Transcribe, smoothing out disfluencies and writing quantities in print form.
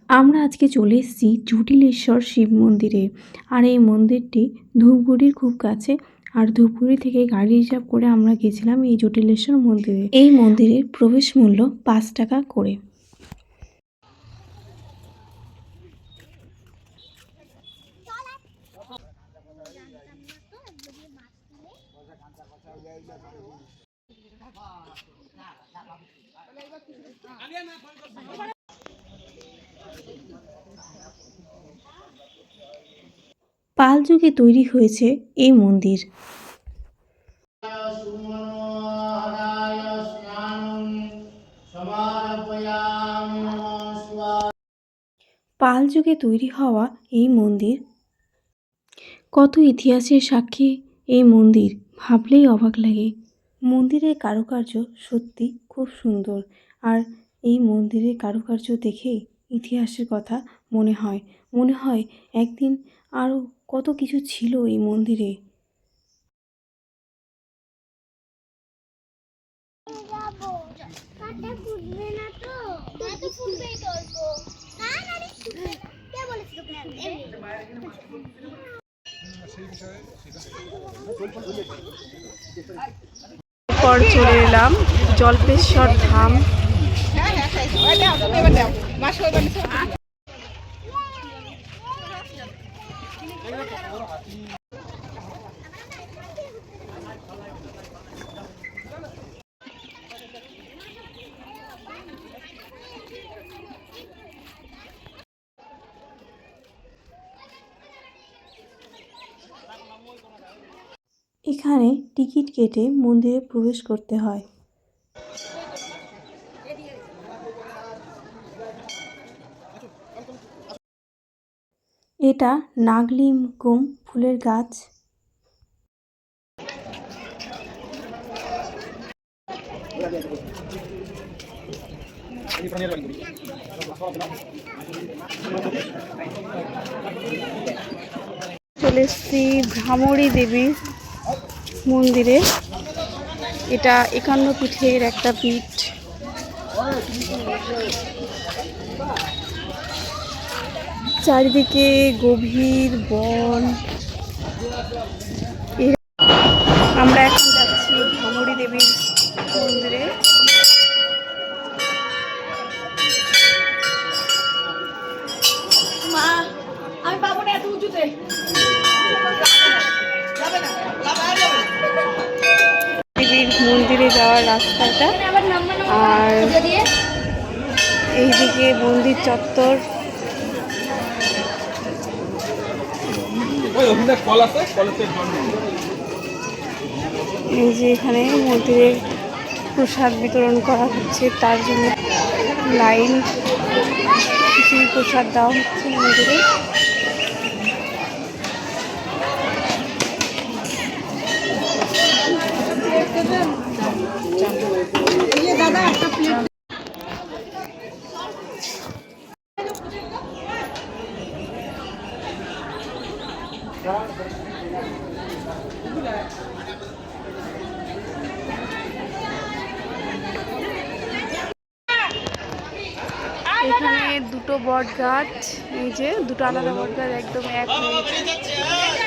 আমরা আজকে চলে এসেছি জটিলেশ্বর শিব মন্দিরে। আর এই মন্দিরটি ধূপগুড়ির খুব কাছে। আর ধূপগুড়ি থেকে গাড়ি রিজার্ভ করে আমরা গেছিলাম এই জটিলেশ্বর মন্দিরে। এই মন্দিরের প্রবেশ মূল্য 5 টাকা করে। পাল যুগে তৈরি হয়েছে এই মন্দির। পাল যুগে তৈরি হওয়া এই মন্দির কত ইতিহাসের সাক্ষী। এই মন্দির ভাবলেই অবাক লাগে। মন্দিরের কারুকার্য সত্যি খুব সুন্দর। আর এই মন্দিরের কারুকার্য দেখেই ইতিহাসের কথা মনে হয় একদিন আরও কত কিছু ছিল এই মন্দিরে। পর চলে এলাম জল্পেশ্বর ধাম। এখানে টিকিট কেটে মন্দিরে প্রবেশ করতে হয়। এটা নাগলিঙ্গম ফুলের গাছ। চলে এসেছি ভ্রামরী দেবী মন্দিরে। এটা 51 পীঠের একটা পীঠ। চারিদিকে গভীর বন। আমরা এখন যাচ্ছি ভ্রামরী দেবীর মন্দিরে। দেবীর মন্দিরে যাওয়ার রাস্তাটা, আর এইদিকে মন্দির চত্বর। এই যে এখানে মন্দিরে প্রসাদ বিতরণ করা হচ্ছে, তার জন্য লাইন। কিছু প্রসাদ দেওয়া হচ্ছে মন্দিরে। এখানে দুটো বট গাছ, এই যে দুটো আলাদা বট গাছ একদম এক হয়ে গেছে।